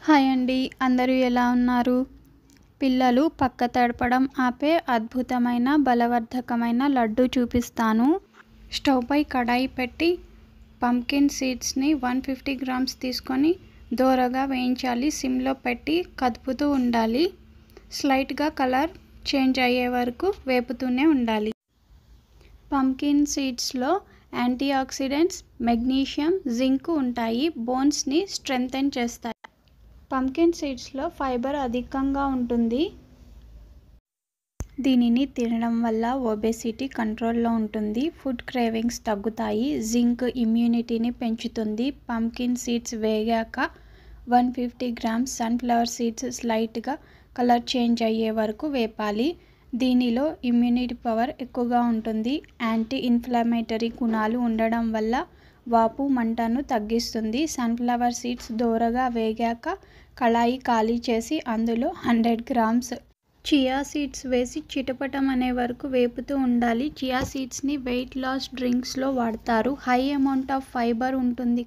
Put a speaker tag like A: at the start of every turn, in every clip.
A: Hi అండి, అందరూ ఎలా ఉన్నారు? పిల్లలు పక్క తడపడం ఆపే అద్భుతమైన బలవర్ధకమైన లడ్డు చూపిస్తాను. స్టవ్ పై కడాయి పెట్టి పంకిన్ సీడ్స్ని 150 గ్రామ్స్ తీసుకొని దోరగా వేయించాలి. సిమ్లో పెట్టి కదుపుతూ ఉండాలి. స్లైట్గా కలర్ చేంజ్ అయ్యే వరకు వేపుతూనే ఉండాలి. పంకిన్ సీడ్స్లో యాంటీ ఆక్సిడెంట్స్, మెగ్నీషియం, జింక్ ఉంటాయి. బోన్స్ని స్ట్రెంథెన్ చేస్తాయి. పంకిన్ సీడ్స్లో ఫైబర్ అధికంగా ఉంటుంది. దీనిని తినడం వల్ల ఒబేసిటీ కంట్రోల్లో ఉంటుంది. ఫుడ్ క్రేవింగ్స్ తగ్గుతాయి. జింక్ ఇమ్యూనిటీని పెంచుతుంది. పంకిన్ సీడ్స్ వేగాక 150 గ్రామ్స్ సన్ఫ్లవర్ సీడ్స్ స్లైట్గా కలర్ చేంజ్ అయ్యే వరకు వేపాలి. దీనిలో ఇమ్యూనిటీ పవర్ ఎక్కువగా ఉంటుంది. యాంటీ ఇన్ఫ్లమేటరీ గుణాలు ఉండడం వల్ల వాపు మంటను తగ్గిస్తుంది. సన్ఫ్లవర్ సీడ్స్ దోరగా వేగాక కళాయి ఖాళీ చేసి అందులో 100 గ్రామ్స్ చియా సీడ్స్ వేసి చిటపటం అనే వరకు వేపుతూ ఉండాలి. చియా సీడ్స్ని వెయిట్ లాస్ డ్రింక్స్లో వాడతారు. హై అమౌంట్ ఆఫ్ ఫైబర్ ఉంటుంది.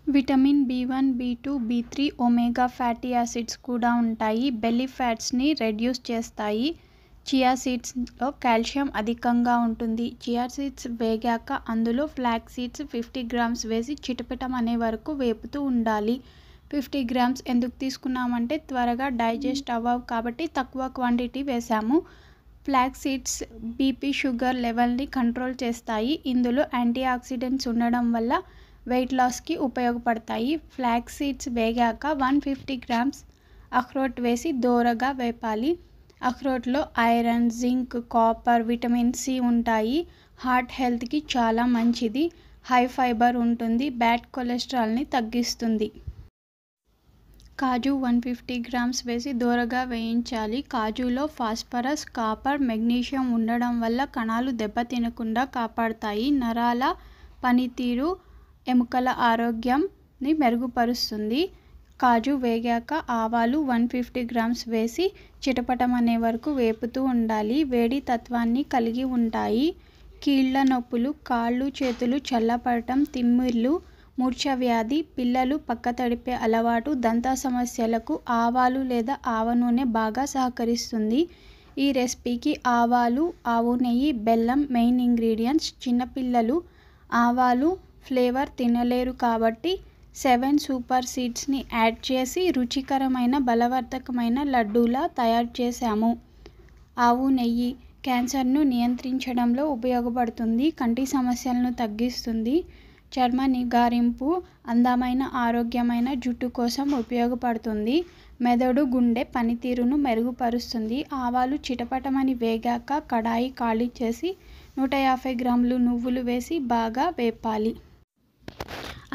A: Vitamin B1, B2, B3, omega fatty acids కూడా ఉంటాయి. బెల్లీ ఫ్యాట్స్ని రెడ్యూస్ చేస్తాయి. చియా సీడ్స్లో కాల్షియం అధికంగా ఉంటుంది. చియా సీడ్స్ వేగాక అందులో ఫ్లాక్స్ సీడ్స్ 50 గ్రామ్స్ వేసి చిటపటం అనే వరకు వేపుతూ ఉండాలి. 50 గ్రామ్స్ ఎందుకు తీసుకున్నామంటే త్వరగా డైజెస్ట్ అవ్వవు కాబట్టి తక్కువ క్వాంటిటీ వేసాము. ఫ్లాక్స్ సీడ్స్ బీపీ, షుగర్ లెవెల్ని కంట్రోల్ చేస్తాయి. ఇందులో యాంటీ ఆక్సిడెంట్స్ ఉండడం వల్ల వెయిట్ లాస్కి ఉపయోగపడతాయి. ఫ్లాక్స్ సీడ్స్ వేగాక 150 గ్రామ్స్ అఖ్రోట్ వేసి దోరగా వేపాలి. అఖ్రోట్లో iron, zinc, copper, vitamin C ఉంటాయి. హార్ట్ హెల్త్కి చాలా మంచిది. హై ఫైబర్ ఉంటుంది. బ్యాడ్ కొలెస్ట్రాల్ని తగ్గిస్తుంది. కాజు 150 గ్రామ్స్ వేసి దోరగా వేయించాలి. కాజులో ఫాస్ఫరస్, కాపర్, మెగ్నీషియం ఉండడం వల్ల కణాలు దెబ్బతినకుండా కాపాడతాయి. నరాల పనితీరు, ఎముకల ఆరోగ్యంని మెరుగుపరుస్తుంది. కాజు వేగాక ఆవాలు 150 గ్రామ్స్ వేసి చిటపటం అనే వరకు వేపుతూ ఉండాలి. వేడి తత్వాన్ని కలిగి ఉంటాయి. కీళ్ల నొప్పులు, కాళ్ళు చేతులు చల్లపడటం, తిమ్మిర్లు, మూర్ఛ వ్యాధి, పిల్లలు పక్క తడిపే అలవాటు, దంత సమస్యలకు ఆవాలు లేదా ఆవ నూనె బాగా సహకరిస్తుంది. ఈ రెసిపీకి ఆవాలు, ఆవు నెయ్యి, బెల్లం మెయిన్ ఇంగ్రీడియంట్స్. చిన్నపిల్లలు ఆవాలు ఫ్లేవర్ తినలేరు కాబట్టి 7 సూపర్ సీడ్స్ని యాడ్ చేసి రుచికరమైన బలవర్ధకమైన లడ్డూలా తయారు చేశాము. ఆవు నెయ్యి క్యాన్సర్ను నియంత్రించడంలో ఉపయోగపడుతుంది. కంటి సమస్యలను తగ్గిస్తుంది. చర్మ నిగారింపు, అందమైన ఆరోగ్యమైన జుట్టు కోసం ఉపయోగపడుతుంది. మెదడు, గుండె పనితీరును మెరుగుపరుస్తుంది. ఆవాలు చిటపటమని వేగాక కడాయి ఖాళీ చేసి 150 గ్రాములు నువ్వులు వేసి బాగా వేపాలి.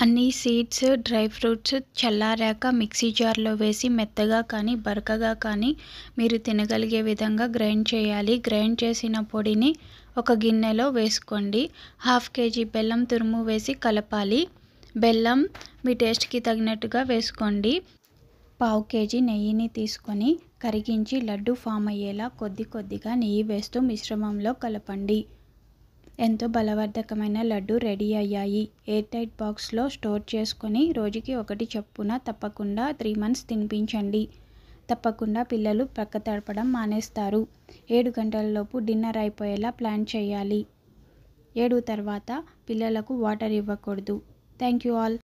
A: అన్ని సీడ్స్, డ్రై ఫ్రూట్స్ చల్లారాక మిక్సీ జార్లో వేసి మెత్తగా కానీ బరకగా కానీ మీరు తినగలిగే విధంగా గ్రైండ్ చేయాలి. గ్రైండ్ చేసిన పొడిని ఒక గిన్నెలో వేసుకోండి. 1/2 kg బెల్లం తురుము వేసి కలపాలి. బెల్లం మీ టేస్ట్కి తగినట్టుగా వేసుకోండి. 1/2 kg నెయ్యిని తీసుకొని కరిగించి లడ్డు ఫామ్ అయ్యేలా కొద్ది కొద్దిగా నెయ్యి వేస్తూ మిశ్రమంలో కలపండి. ఎంతో బలవర్ధకమైన లడ్డు రెడీ అయ్యాయి. ఎయిర్ టైట్ బాక్స్లో స్టోర్ చేసుకొని రోజుకి 1 చొప్పున తప్పకుండా 3 months తినిపించండి. తప్పకుండా పిల్లలు ప్రక్క తడపడం మానేస్తారు. 7 గంటలలోపు డిన్నర్ అయిపోయేలా ప్లాన్ చేయాలి. 7 తర్వాత పిల్లలకు వాటర్ ఇవ్వకూడదు. Thank you all.